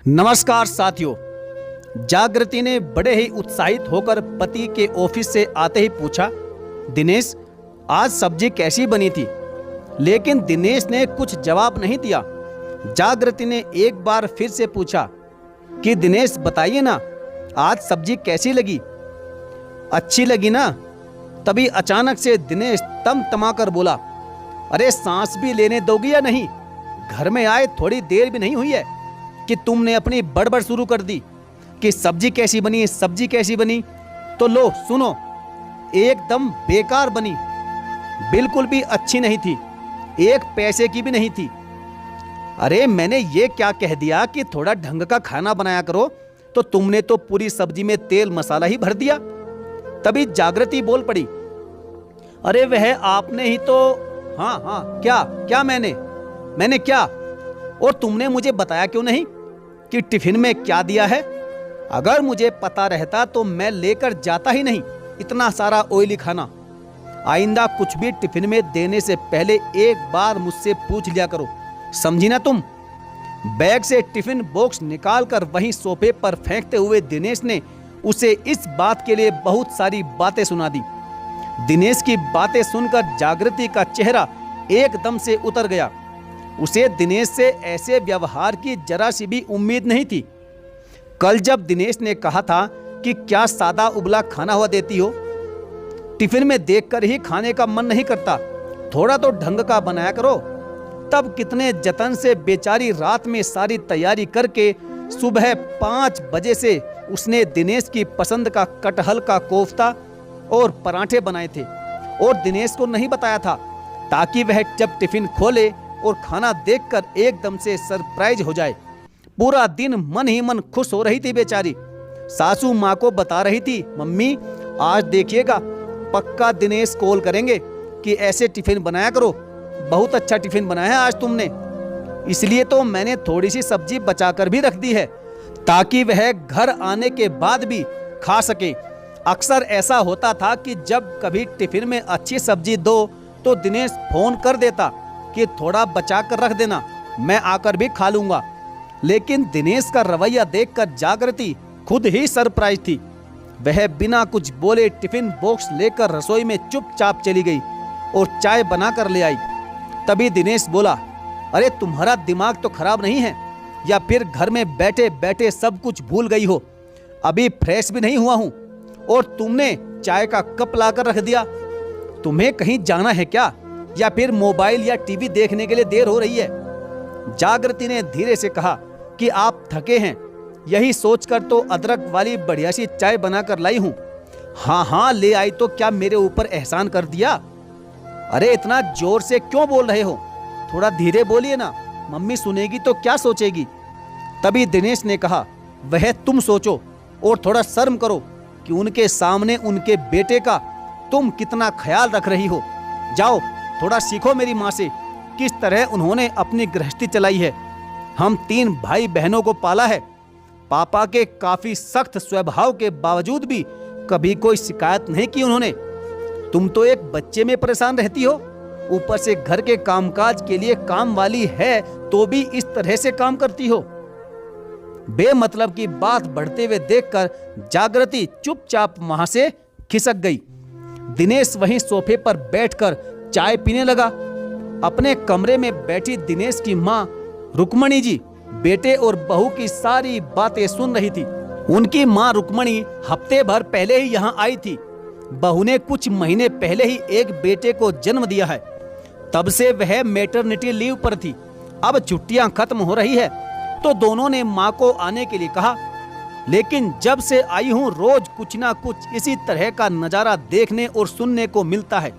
नमस्कार साथियों। जागृति ने बड़े ही उत्साहित होकर पति के ऑफिस से आते ही पूछा, दिनेश आज सब्जी कैसी बनी थी? लेकिन दिनेश ने कुछ जवाब नहीं दिया। जागृति ने एक बार फिर से पूछा कि दिनेश बताइए ना, आज सब्जी कैसी लगी? अच्छी लगी ना? तभी अचानक से दिनेश तमतमाकर बोला, अरे सांस भी लेने दोगी या नहीं? घर में आए थोड़ी देर भी नहीं हुई है कि तुमने अपनी बड़बड़ शुरू कर दी कि सब्जी कैसी बनी, सब्जी कैसी बनी। तो लो सुनो, एकदम बेकार बनी, बिल्कुल भी अच्छी नहीं थी, एक पैसे की भी नहीं थी। अरे मैंने ये क्या कह दिया कि थोड़ा ढंग का खाना बनाया करो, तो तुमने तो पूरी सब्जी में तेल मसाला ही भर दिया। तभी जागृति बोल पड़ी, अरे वह आपने ही तो। हाँ क्या मैंने क्या? और तुमने मुझे बताया क्यों नहीं कि टिफिन में क्या दिया है? अगर मुझे पता रहता तो मैं लेकर जाता ही नहीं इतना सारा ऑयली खाना। आइंदा कुछ भी टिफिन में देने से पहले एक बार मुझसे पूछ लिया करो, समझी ना तुम? बैग से टिफिन बॉक्स निकालकर वहीं सोफे पर फेंकते हुए दिनेश ने उसे इस बात के लिए बहुत सारी बातें सुना दी। दिनेश की बातें सुनकर जागृति का चेहरा एकदम से उतर गया। उसे दिनेश से ऐसे व्यवहार की जरा सी भी उम्मीद नहीं थी। कल जब दिनेश ने कहा था कि क्या सादा उबला खाना हुआ देती हो, टिफिन में देखकर ही खाने का मन नहीं करता, थोड़ा तो ढंग का बनाया करो। तब कितने जतन से बेचारी रात में सारी तैयारी करके सुबह 5 बजे से उसने दिनेश की पसंद का कटहल का कोफ्ता और पराठे बनाए थे और दिनेश को नहीं बताया था, ताकि वह जब टिफिन खोले और खाना देखकर एकदम से सरप्राइज हो जाए। पूरा दिन मन ही मन खुश हो रही थी बेचारी। सासू माँ को बता रही थी, मम्मी आज देखिएगा पक्का दिनेश कॉल करेंगे कि ऐसे टिफिन बनाया करो, बहुत अच्छा टिफिन बनाया है आज तुमने। इसलिए तो मैंने थोड़ी सी सब्जी बचाकर भी रख दी है, ताकि वह घर आने के बाद भी खा सके। अक्सर ऐसा होता था कि जब कभी टिफिन में अच्छी सब्जी दो तो दिनेश फोन कर देता कि थोड़ा बचा कर रख देना, मैं आकर भी खा लूंगा। लेकिन दिनेश का रवैया देखकर जागृति खुद ही सरप्राइज थी। वह बिना कुछ बोले टिफिन बॉक्स लेकर रसोई में चुपचाप चली गई और चाय बनाकर ले आई। तभी दिनेश बोला, अरे तुम्हारा दिमाग तो खराब नहीं है या फिर घर में बैठे बैठे सब कुछ भूल गई हो? अभी फ्रेश भी नहीं हुआ हूं और तुमने चाय का कप लाकर रख दिया। तुम्हें कहीं जाना है क्या, या फिर मोबाइल या टीवी देखने के लिए देर हो रही है? जागृति ने धीरे से कहा कि आप थके हैं, यही सोचकर तो अदरक वाली बढ़िया सी चाय बनाकर लाई हूं। हाँ ले आई तो क्या मेरे ऊपर एहसान कर दिया? अरे इतना जोर से क्यों बोल रहे हो? थोड़ा धीरे बोलिए ना, मम्मी सुनेगी तो क्या सोचेगी? तभी दिनेश ने कहा, वह तुम सोचो और थोड़ा शर्म करो कि उनके सामने उनके बेटे का तुम कितना ख्याल रख रही हो। जाओ थोड़ा सीखो मेरी माँ से, किस तरह उन्होंने अपनी गृहस्थी चलाई है। हम 3 भाई बहनों को पाला है। पापा के काफी सख्त स्वभाव के बावजूद भी कभी कोई शिकायत नहीं की उन्होंने। तुम तो एक बच्चे में परेशान रहती हो, ऊपर से घर के कामकाज के लिए काम वाली है तो भी इस तरह से काम करती हो। बेमतलब की बात बढ़ते हुए देखकर जागृति चुपचाप वहां से खिसक गई। दिनेश वहीं सोफे पर बैठकर चाय पीने लगा। अपने कमरे में बैठी दिनेश की माँ रुक्मणी जी बेटे और बहू की सारी बातें सुन रही थी। उनकी माँ रुक्मणी हफ्ते भर पहले ही यहाँ आई थी। बहू ने कुछ महीने पहले ही एक बेटे को जन्म दिया है, तब से वह मैटरनिटी लीव पर थी। अब छुट्टियां खत्म हो रही है तो दोनों ने माँ को आने के लिए कहा, लेकिन जब से आई हूँ रोज कुछ ना कुछ इसी तरह का नजारा देखने और सुनने को मिलता है।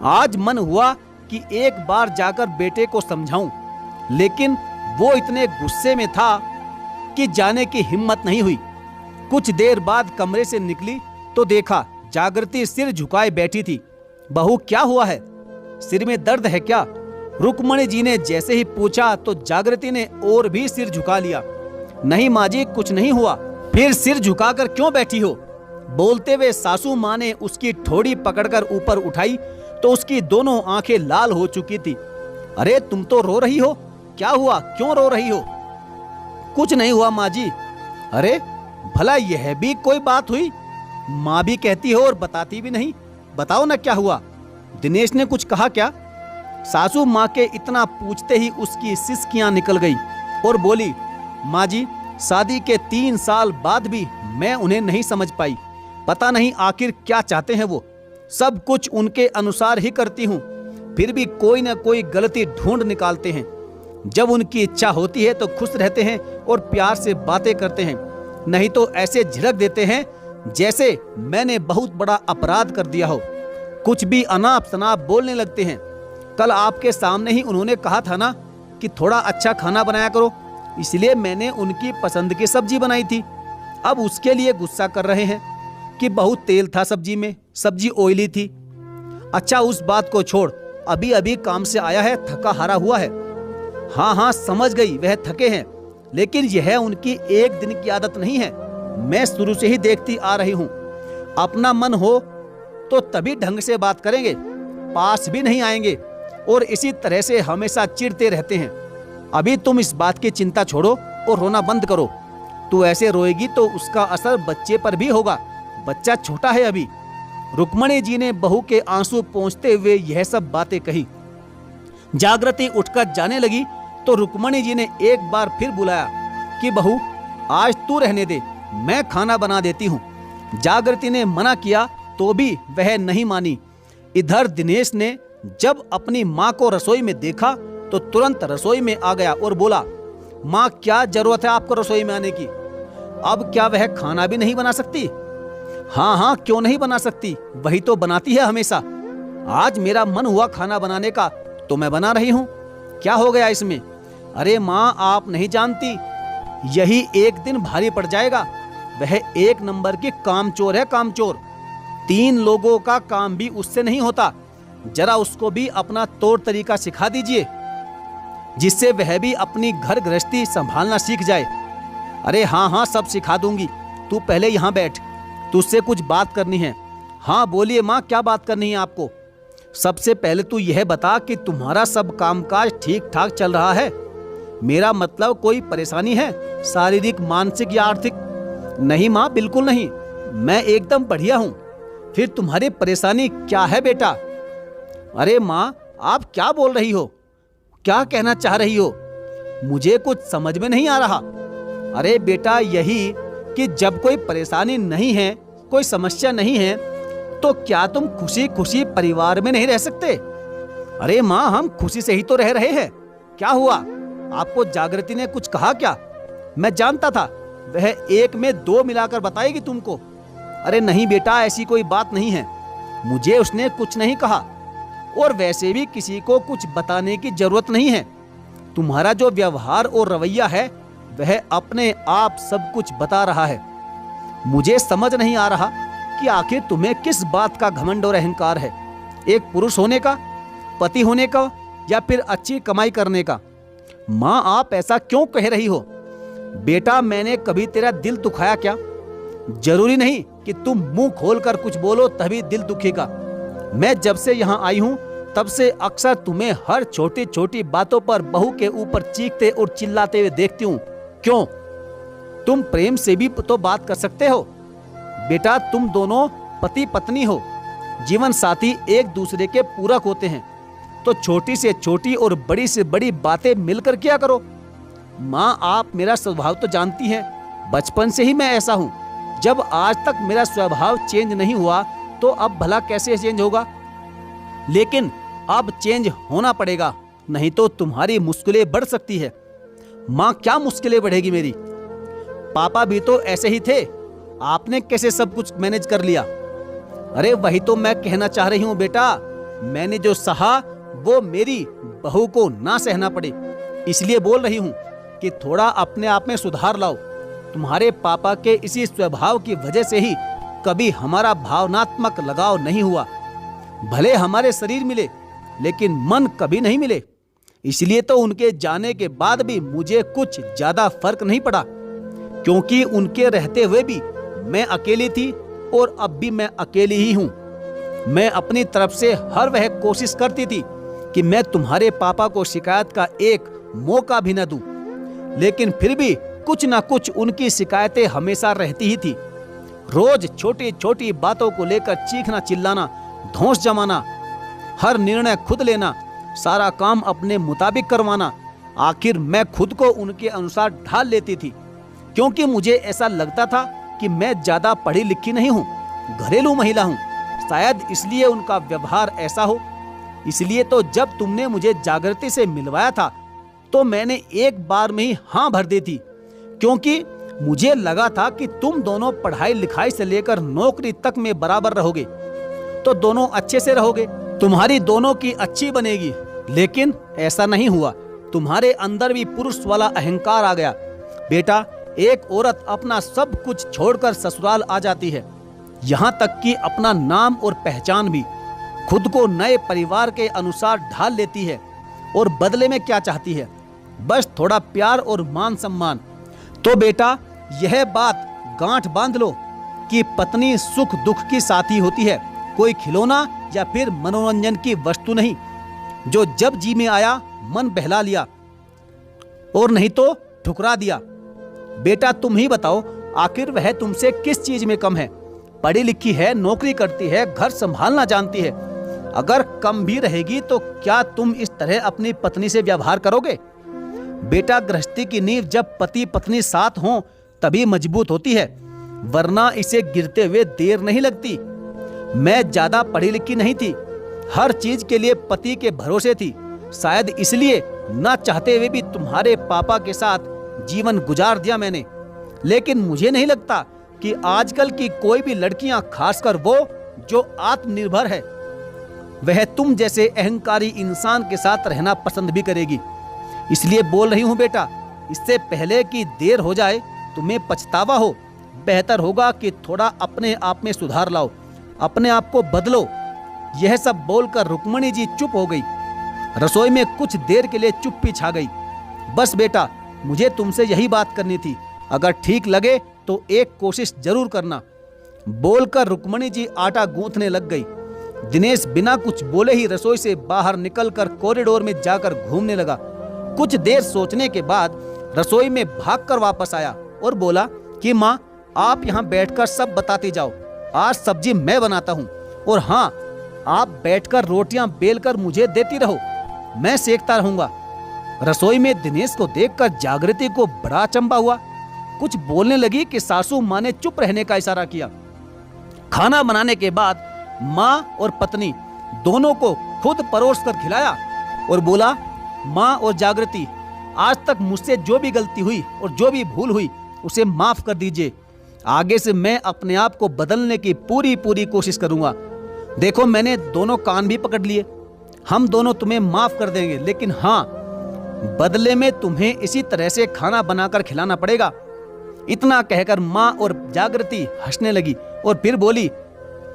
आज मन हुआ कि एक बार जाकर बेटे को समझाऊं, लेकिन वो इतने गुस्से में था कि जाने की हिम्मत नहीं हुई। कुछ देर बाद कमरे से निकली तो देखा जागृति सिर झुकाए बैठी थी। बहू क्या हुआ है, सिर में दर्द है क्या? रुक्मणी जी ने जैसे ही पूछा तो जागृति ने और भी सिर झुका लिया। नहीं माँ जी, कुछ नहीं हुआ। फिर सिर झुकाकर क्यों बैठी हो? बोलते हुए सासू माँ ने उसकी ठोड़ी पकड़कर ऊपर उठाई तो उसकी दोनों आंखें लाल हो चुकी थी। अरे तुम तो रो रही हो, क्या हुआ, क्यों रो रही हो? कुछ नहीं हुआ माँ जी। अरे भला यह भी कोई बात हुई? माँ भी कहती हो और बताती भी नहीं। बताओ ना क्या हुआ? दिनेश ने कुछ कहा क्या? सासू माँ के इतना पूछते ही उसकी सिसकियां निकल गई और बोली, माँ जी शादी के 3 साल बाद भी मैं उन्हें नहीं समझ पाई। पता नहीं आखिर क्या चाहते हैं वो। सब कुछ उनके अनुसार ही करती हूँ, फिर भी कोई ना कोई गलती ढूंढ निकालते हैं। जब उनकी इच्छा होती है तो खुश रहते हैं और प्यार से बातें करते हैं, नहीं तो ऐसे झिड़क देते हैं जैसे मैंने बहुत बड़ा अपराध कर दिया हो। कुछ भी अनाप शनाप बोलने लगते हैं। कल आपके सामने ही उन्होंने कहा था ना कि थोड़ा अच्छा खाना बनाया करो, इसलिए मैंने उनकी पसंद की सब्जी बनाई थी। अब उसके लिए गुस्सा कर रहे हैं कि बहुत तेल था सब्जी में, सब्जी ऑयली थी। अच्छा उस बात को छोड़, अभी अभी काम से आया है, थका हारा हुआ है। हाँ हाँ समझ गई, वह थके हैं, लेकिन यह उनकी एक दिन की आदत नहीं है। मैं शुरू से ही देखती आ रही हूँ। अपना मन हो तो तभी ढंग से बात करेंगे, पास भी नहीं आएंगे और इसी तरह से हमेशा चिढ़ते रहते हैं। अभी तुम इस बात की चिंता छोड़ो और रोना बंद करो। तू ऐसे रोएगी तो उसका असर बच्चे पर भी होगा, बच्चा छोटा है अभी। रुक्मणी जी ने बहू के आंसू पोंछते हुए यह सब बातें कही। जागृति उठकर जाने लगी तो रुक्मणी जी ने एक बार फिर बुलाया कि बहू आज तू रहने दे, मैं खाना बना देती हूँ। जागृति ने मना किया तो भी वह नहीं मानी। इधर दिनेश ने जब अपनी माँ को रसोई में देखा तो तुरंत रसोई में आ गया और बोला, माँ क्या जरूरत है आपको रसोई में आने की? अब क्या वह खाना भी नहीं बना सकती? हाँ हाँ क्यों नहीं बना सकती, वही तो बनाती है हमेशा। आज मेरा मन हुआ खाना बनाने का तो मैं बना रही हूँ, क्या हो गया इसमें? अरे माँ आप नहीं जानती, यही एक दिन भारी पड़ जाएगा। वह एक नंबर की कामचोर है, कामचोर। 3 लोगों का काम भी उससे नहीं होता। जरा उसको भी अपना तौर तरीका सिखा दीजिए, जिससे वह भी अपनी घर गृहस्थी संभालना सीख जाए। अरे हाँ हाँ सब सिखा दूंगी, तू पहले यहाँ बैठ, तुझसे कुछ बात करनी है। हाँ बोलिए माँ, क्या बात करनी है आपको? सबसे पहले तू यह बता कि तुम्हारा सब कामकाज ठीक ठाक चल रहा है? मेरा मतलब कोई परेशानी है, शारीरिक मानसिक या आर्थिक? नहीं माँ बिल्कुल नहीं, मैं एकदम बढ़िया हूँ। फिर तुम्हारी परेशानी क्या है बेटा? अरे माँ आप क्या बोल रही हो, क्या कहना चाह रही हो? मुझे कुछ समझ में नहीं आ रहा। अरे बेटा यही कि जब कोई परेशानी नहीं है, कोई समस्या नहीं है, तो क्या तुम खुशी खुशी परिवार में नहीं रह सकते? अरे माँ हम खुशी से ही तो रह रहे हैं। क्या हुआ, आपको जागृति ने कुछ कहा क्या? मैं जानता था वह 1 में 2 मिलाकर बताएगी तुमको। अरे नहीं बेटा ऐसी कोई बात नहीं है, मुझे उसने कुछ नहीं कहा और वैसे भी किसी को कुछ बताने की जरूरत नहीं है। तुम्हारा जो व्यवहार और रवैया है वह अपने आप सब कुछ बता रहा है। मुझे समझ नहीं आ रहा कि आखिर तुम्हें किस बात का घमंड और अहंकार है, एक पुरुष होने का, पति होने का, या फिर अच्छी कमाई करने का? माँ आप ऐसा क्यों कह रही हो? बेटा मैंने कभी तेरा दिल दुखाया क्या? जरूरी नहीं कि तुम मुंह खोलकर कुछ बोलो तभी दिल दुखेगा। मैं जब से यहाँ आई हूँ तब से अक्सर तुम्हें हर छोटी छोटी बातों पर बहू के ऊपर चीखते और चिल्लाते हुए देखती हूँ। क्यों? तुम प्रेम से भी तो बात कर सकते हो। बेटा तुम दोनों पति पत्नी हो, जीवन साथी एक दूसरे के पूरक होते हैं, तो छोटी से छोटी और बड़ी से बड़ी बातें मिलकर किया करो। माँ आप मेरा स्वभाव तो जानती हैं, बचपन से ही मैं ऐसा हूँ। जब आज तक मेरा स्वभाव चेंज नहीं हुआ तो अब भला कैसे चेंज होगा? लेकिन अब चेंज होना पड़ेगा, नहीं तो तुम्हारी मुश्किलें बढ़ सकती है। माँ क्या मुश्किलें बढ़ेगी मेरी? पापा भी तो ऐसे ही थे, आपने कैसे सब कुछ मैनेज कर लिया? अरे वही तो मैं कहना चाह रही हूँ बेटा, मैंने जो सहा वो मेरी बहू को ना सहना पड़े, इसलिए बोल रही हूँ कि थोड़ा अपने आप में सुधार लाओ। तुम्हारे पापा के इसी स्वभाव की वजह से ही कभी हमारा भावनात्मक लगाव नहीं हुआ। भले हमारे शरीर मिले लेकिन मन कभी नहीं मिले, इसलिए तो उनके जाने के बाद भी मुझे कुछ ज्यादा फर्क नहीं पड़ा, क्योंकि उनके रहते हुए भी मैं अकेली थी और अब भी मैं अकेली ही हूँ। मैं अपनी तरफ से हर वह कोशिश करती थी कि मैं तुम्हारे पापा को शिकायत का एक मौका भी न दूं, लेकिन फिर भी कुछ ना कुछ उनकी शिकायतें हमेशा रहती ही थी। रोज छोटी छोटी बातों को लेकर चीखना चिल्लाना, धौंस जमाना, हर निर्णय खुद लेना, सारा काम अपने मुताबिक करवाना। आखिर मैं खुद को उनके अनुसार ढाल लेती थी, क्योंकि मुझे ऐसा लगता था कि मैं ज्यादा पढ़ी लिखी नहीं हूँ, घरेलू महिला हूँ। शायद इसलिए उनका व्यवहार ऐसा हो। इसलिए तो जब तुमने मुझे जागृति से मिलवाया था तो मैंने एक बार में ही हाँ भर दी थी, क्योंकि मुझे लगा था कि तुम दोनों पढ़ाई लिखाई से लेकर नौकरी तक में बराबर रहोगे तो दोनों अच्छे से रहोगे, तुम्हारी दोनों की अच्छी बनेगी। लेकिन ऐसा नहीं हुआ। तुम्हारे अंदर भी पुरुष वाला अहंकार आ गया। बेटा, एक औरत अपना सब कुछ छोड़कर ससुराल आ जाती है, यहाँ तक कि अपना नाम और पहचान भी। खुद को नए परिवार के अनुसार ढाल लेती है और बदले में क्या चाहती है? बस थोड़ा प्यार और मान सम्मान। तो बेटा, यह बात गांठ बांध लो कि पत्नी सुख दुख की साथी होती है, कोई खिलौना या फिर मनोरंजन की वस्तु नहीं, जो जब जी में आया मन बहला लिया और नहीं तो ठुकरा दिया। बेटा, तुम ही बताओ, आखिर वह तुमसे किस चीज में कम है? पढ़ी लिखी है, नौकरी करती है, घर संभालना जानती है। अगर कम भी रहेगी तो क्या तुम इस तरह अपनी पत्नी से व्यवहार करोगे? बेटा, गृहस्थी की नींव जब पति पत्नी साथ हों तभी मजबूत होती है, वरना इसे गिरते हुए देर नहीं लगती। मैं ज्यादा पढ़ी लिखी नहीं थी, हर चीज के लिए पति के भरोसे थी। शायद इसलिए न चाहते हुए भी तुम्हारे पापा के साथ जीवन गुजार दिया मैंने। लेकिन मुझे नहीं लगता कि आजकल की कोई भी लड़कियां, खासकर वो जो आत्मनिर्भर है, वह तुम जैसे अहंकारी इंसान के साथ रहना पसंद भी करेगी। इसलिए बोल रही हूं बेटा, इससे पहले कि देर हो जाए, तुम्हें पछतावा हो, बेहतर होगा कि थोड़ा अपने आप में सुधार लाओ, अपने आप को बदलो। यह सब बोलकर रुक्मणी जी चुप हो गई। रसोई में कुछ देर के लिए चुप्पी छा गई। बस बेटा, मुझे तुमसे यही बात करनी थी, अगर ठीक लगे तो एक कोशिश जरूर करना। बोलकर रुक्मणी जी आटा गूंथने लग गई। दिनेश बिना कुछ बोले ही रसोई से बाहर निकलकर कॉरिडोर में जाकर घूमने लगा। कुछ देर सोचने के बाद रसोई में भागकर वापस आया और बोला कि माँ, आप यहाँ बैठकर सब बताती जाओ, आज सब्जी मैं बनाता हूँ, और हाँ, आप बैठकर रोटियां बेलकर मुझे देती रहो, मैं सेकता रहूंगा। रसोई में दिनेश को देखकर जागृति को बड़ा अचंभा हुआ। कुछ बोलने लगी कि सासू माँ ने चुप रहने का इशारा किया। खाना बनाने के बाद माँ और पत्नी दोनों को खुद परोस कर खिलाया और बोला, माँ और जागृति, आज तक मुझसे जो भी गलती हुई और जो भी भूल हुई उसे माफ कर दीजिए। आगे से मैं अपने आप को बदलने की पूरी कोशिश करूंगा। देखो, मैंने दोनों कान भी पकड़ लिए, हम दोनों तुम्हें माफ कर देंगे, लेकिन हाँ, बदले में तुम्हें इसी तरह से खाना बनाकर खिलाना पड़ेगा। इतना कहकर माँ और जागृति हंसने लगी और फिर बोली,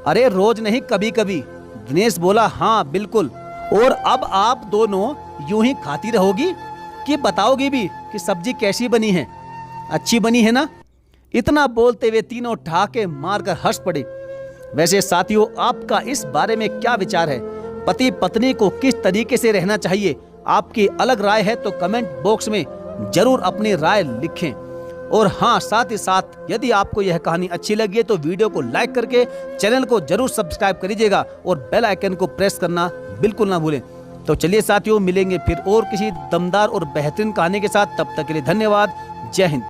अरे रोज नहीं, कभी कभी। दिनेश बोला, हाँ बिल्कुल। और अब आप दोनों यूं ही खाती रहोगी कि बताओगी भी कि सब्जी कैसी बनी है, अच्छी बनी है ना? इतना बोलते हुए तीनों ठहाके मारकर हंस पड़े। वैसे साथियों, आपका इस बारे में क्या विचार है? पति पत्नी को किस तरीके से रहना चाहिए? आपकी अलग राय है तो कमेंट बॉक्स में जरूर अपनी राय लिखें। और हाँ, साथ ही साथ यदि आपको यह कहानी अच्छी लगी है तो वीडियो को लाइक करके चैनल को जरूर सब्सक्राइब करिएगा और बेल आइकन को प्रेस करना बिल्कुल ना भूलें। तो चलिए साथियों, मिलेंगे फिर और किसी दमदार और बेहतरीन कहानी के साथ। तब तक के लिए धन्यवाद। जय हिंद।